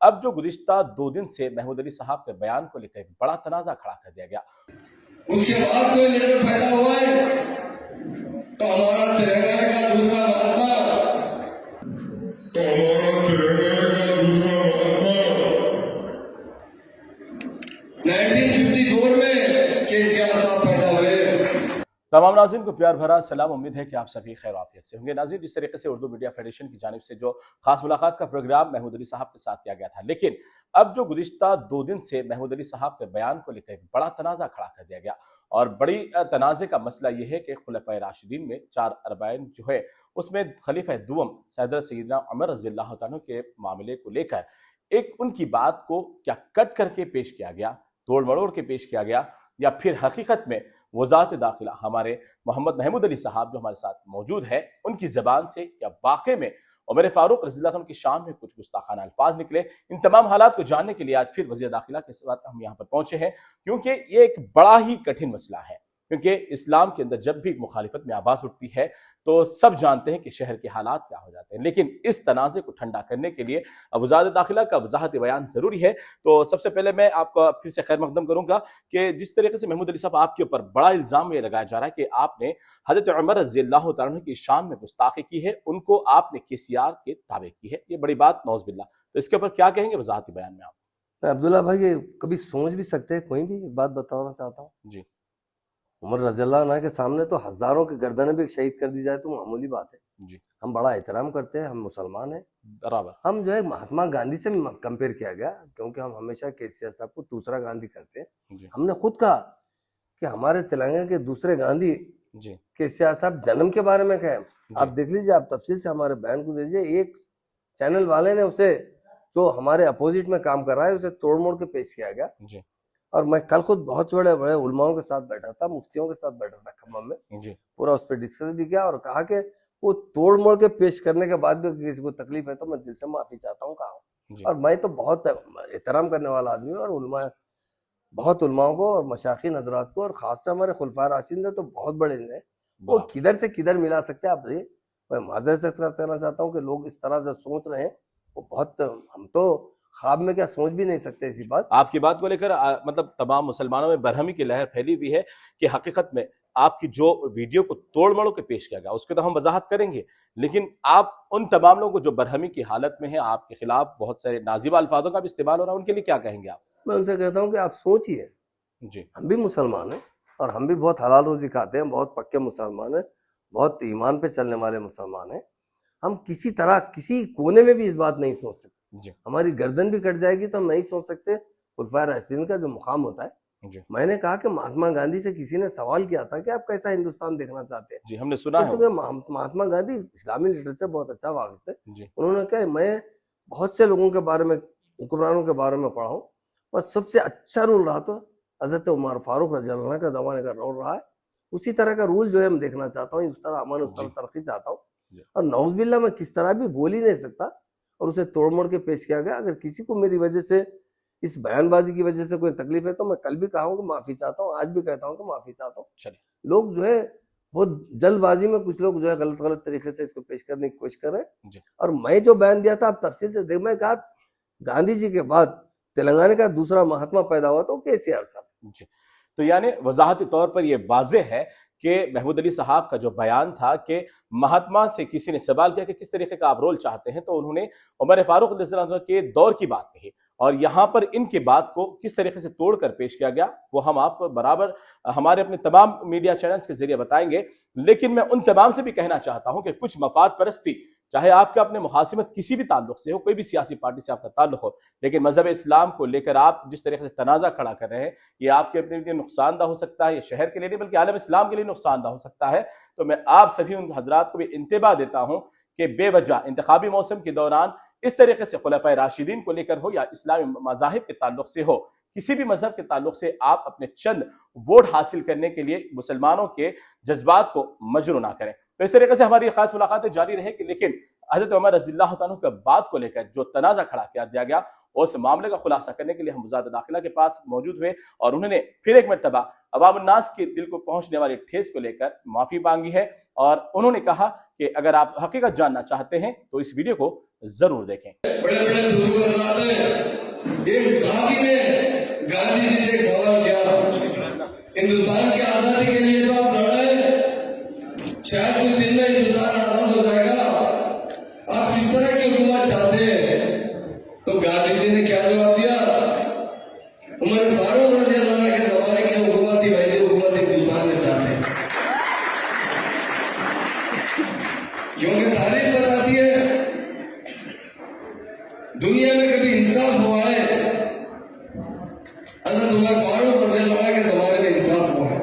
अब जो गुज़िश्ता 2 दिन से महमूद अली साहब के बयान को लेकर एक बड़ा तनाज़ा खड़ा कर दिया गया। उसके बाद कोई लीडर पैदा हुआ है तो हमारा तेलंगाना का दूसरा महात्मा 1954 में केसीआर साहब पैदा हुए। तमाम नाज़रीन को प्यार भरा सलाम। उम्मीद है कि आप सभी खैर आफियत से होंगे। नाज़रीन, जिस तरीके से उर्दू मीडिया फेडरेशन की जानिब से जो खास मुलाकात का प्रोग्राम महमूद अली साहब के साथ किया गया था, लेकिन अब जो गुज़िश्ता 2 दिन से महमूद अली साहब के बयान को लेकर एक बड़ा तनाज़ा खड़ा कर दिया गया। और बड़ी तनाज़े का मसला यह है कि खुलफ़ाए राशिदीन में 4 अरबाइन जो है उसमें खलीफा दुवम सैयदना सैयदना उमर रज़ियल्लाहु तआला के मामले को लेकर एक उनकी बात को क्या कट करके पेश किया गया, तोड़ मरोड़ के पेश किया गया, या फिर हकीकत में वज़ारत दाखिला हमारे मोहम्मद महमूद अली साहब जो हमारे साथ मौजूद है उनकी ज़बान से या वाक़ई में उमर फारूक रज़ियल्लाहु अन्हु की शान में कुछ गुस्ताखाना अल्फाज निकले। इन तमाम हालात को जानने के लिए आज फिर वज़ीर दाखिला के साथ हम यहाँ पर पहुंचे हैं, क्योंकि ये एक बड़ा ही कठिन मसला है। क्योंकि इस्लाम के अंदर जब भी मुखालिफत में आवाज़ उठती है तो सब जानते हैं कि शहर के हालात क्या हो जाते हैं, लेकिन इस तनाज़े को ठंडा करने के लिए वज़ारत दाखिला का वज़ाहत बयान ज़रूरी है। तो सबसे पहले मैं आपका फिर से खैर मकदम करूँगा कि जिस तरीके से महमूद अली साहब आपके ऊपर बड़ा इल्ज़ाम ये लगाया जा रहा है कि आपने हज़रत उमर रज़ियल्लाहु तआला की शान में गुस्ताखी की है, उनको आपने केसीआर के ताबे की है, ये बड़ी बात नौज़ बिल्लाह। तो इसके ऊपर क्या कहेंगे वज़ाहती बयान में आप? अब्दुल्ला भाई, ये कभी सोच भी सकते हैं? कोई भी बात बताना चाहता हूँ जी। उमर रज़ियल्लाहु अन्हु के सामने तो हजारों की गर्दनें भी शहीद कर दी जाए तो मामूली बात है। जी। हम बड़ा एहतराम करते हैं, हम मुसलमान हैं। बराबर। हम जो है महात्मा गांधी से कंपेयर किया गया, क्योंकि हम हमेशा केसीआर साहब को दूसरा गांधी करते हैं। जी। हमने खुद कहा कि हमारे तेलंगाना के दूसरे गांधी जी। केसीआर साहब जन्म के बारे में कहे। आप देख लीजिए, आप तफसील से हमारे बयान को दीजिए। एक चैनल वाले ने उसे, जो हमारे अपोजिट में काम कर रहा है, उसे तोड़ मोड़ के पेश किया गया। जी। और मैं कल खुद बहुत बड़े बड़े उलमाओं के साथ बैठा था, मुफ्तियों के साथ बैठा था खम्मम में। जी। पूरा उस पर डिस्कस भी किया और कहा कि वो तोड़ मोड़ के पेश करने के बाद भी किसी को तकलीफ है तो मैं दिल से माफी चाहता हूँ कहा। और मैं तो बहुत एहतराम करने वाला आदमी हूँ, और उलमा, बहुत उलमाओं को और मशाइखीन हजरात को, और खासकर हमारे खुलफा राशिदीन तो बहुत बड़े हैं, वो किधर से किधर मिला सकते हैं। आप मैं माजरत से कहना चाहता हूँ कि लोग इस तरह से सोच रहे हैं, वो बहुत, हम तो ख्वाब में क्या सोच भी नहीं सकते ऐसी बात। आपकी बात को लेकर मतलब तमाम मुसलमानों में बरहमी की लहर फैली हुई है कि हकीकत में आपकी जो वीडियो को तोड़ मड़ोड़ के पेश किया गया उसके तो हम वजाहत करेंगे, लेकिन आप उन तमाम लोगों को जो बरहमी की हालत में है, आपके खिलाफ बहुत सारे नाजिबा अल्फाजों का भी इस्तेमाल हो रहा है, उनके लिए क्या कहेंगे आप? मैं उनसे कहता हूँ कि आप सोचिए, जी, हम भी मुसलमान हैं और हम भी बहुत हलाल रोजी खाते हैं, बहुत पक्के मुसलमान हैं, बहुत ईमान पे चलने वाले मुसलमान हैं। हम किसी तरह किसी कोने में भी इस बात नहीं सोच सकते। हमारी गर्दन भी कट जाएगी तो हम नहीं सोच सकते खुलफा राशिदीन का जो मुकाम होता है। मैंने कहा कि महात्मा गांधी से किसी ने सवाल किया था कि आप कैसा हिंदुस्तान देखना चाहते हैं। जी, हमने सुना है। क्योंकि महात्मा गांधी इस्लामी लीडर से बहुत अच्छा वाकिफ थे। उन्होंने कहा, मैं बहुत से लोगों के बारे में, हुक्मरानों के बारे में पढ़ा हूँ, और सबसे अच्छा रूल रहा तो हजरत उमर फारूक रज़ियल्लाहु अन्हु का ज़माने का रूल रहा है। उसी तरह का रूल जो है हम देखना चाहता हूँ, उस तरह अमन, उस तरह तरक्की चाहता हूँ। और नौज़बिल्लाह मैं किस तरह भी बोल ही नहीं सकता, और उसे तोड़ मोड़ के पेश किया गया। अगर किसी को मेरी वजह से, इस बयानबाजी की वजह से कोई तकलीफ है तो मैं कल भी कहा हूँ कि माफी चाहता हूँ, आज भी कहता हूँ कि माफी चाहता हूँ। लोग जो है बहुत जल्दबाजी में, कुछ लोग जो है गलत गलत तरीके से इसको पेश करने की कोशिश कर रहे हैं। और मैं जो बयान दिया था, आप तफसील से देख, मैं कहा गांधी जी के बाद तेलंगाना का दूसरा महात्मा पैदा हुआ तो केसीआर साहब। तो यानी वजाहती तौर पर यह वाज़ेह है कि महमूद अली साहब का जो बयान था कि महात्मा से किसी ने सवाल किया कि किस तरीके का आप रोल चाहते हैं, तो उन्होंने उमर फारूक रज़ियल्लाहु अन्हु के दौर की बात कही, और यहाँ पर इनके बात को किस तरीके से तोड़कर पेश किया गया वो हम आपको बराबर हमारे अपने तमाम मीडिया चैनल्स के जरिए बताएंगे। लेकिन मैं उन तमाम से भी कहना चाहता हूं कि कुछ मफाद परस्ती, चाहे आपका अपने मुखासिमत किसी भी ताल्लुक से हो, कोई भी सियासी पार्टी से आपका ताल्लुक हो, लेकिन मजहब इस्लाम को लेकर आप जिस तरीके से तनाज़ा खड़ा कर रहे हैं, ये आपके अपने लिए नुकसानदा हो सकता है, ये शहर के लिए नहीं बल्कि आलम इस्लाम के लिए नुकसानदा हो सकता है। तो मैं आप सभी उन हजरात को भी इंतबाह देता हूं कि बेवजह इंतखाबी मौसम के दौरान इस तरीके से खुलफाए राशिदीन को लेकर हो या इस्लामी मज़ाहिब के ताल्लुक से हो, किसी भी मजहब के ताल्लुक से आप अपने चंद वोट हासिल करने के लिए मुसलमानों के जज्बात को मजरू ना करें। तो इस तरीके से हमारी खास मुलाकातें जारी रहेगी, लेकिन हजरत उमर रज़ियल्लाहु अन्हु के बात को लेकर जो तनाज़ा खड़ा किया गया उस मामले का खुलासा करने के लिए हम वज़ारत दाखिला के पास मौजूद हुए, और उन्होंने फिर एक मरतबा अवामुन्नास के दिल को पहुंचने वाली ठेस को लेकर माफी मांगी है, और उन्होंने कहा कि अगर आप हकीकत जानना चाहते हैं तो इस वीडियो को जरूर देखें। बड़े बड़े तो गांधी जी ने क्या जवाब दिया? उमर फारूक रजी अल्लाह के जमाने के हुकूमती भाई हुकूमत हिंदुस्तान में चाहते हैं, क्योंकि तारीख बताती है दुनिया में कभी इंसाफ हुआ है, हज़रत उमर फारूक रज़ी अल्लाह के ज़माने में इंसाफ हुआ है।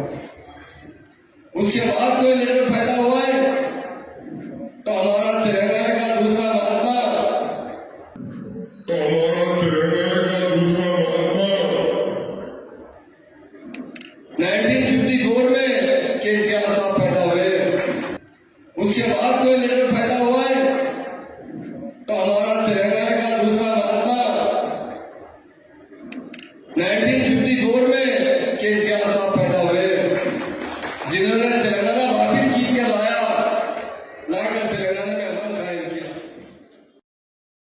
उसके बाद कोई लीडर पैदा हुआ है तो हमारा तेलंगाना का दूसरा महात्मा 1954 में केसीआर साहब पैदा हुए। उसके बाद कोई लीडर पैदा हुआ है तो हमारा तेलंगाना का दूसरा महात्मा 1954 में केसीआर साहब पैदा हुए, जिन्होंने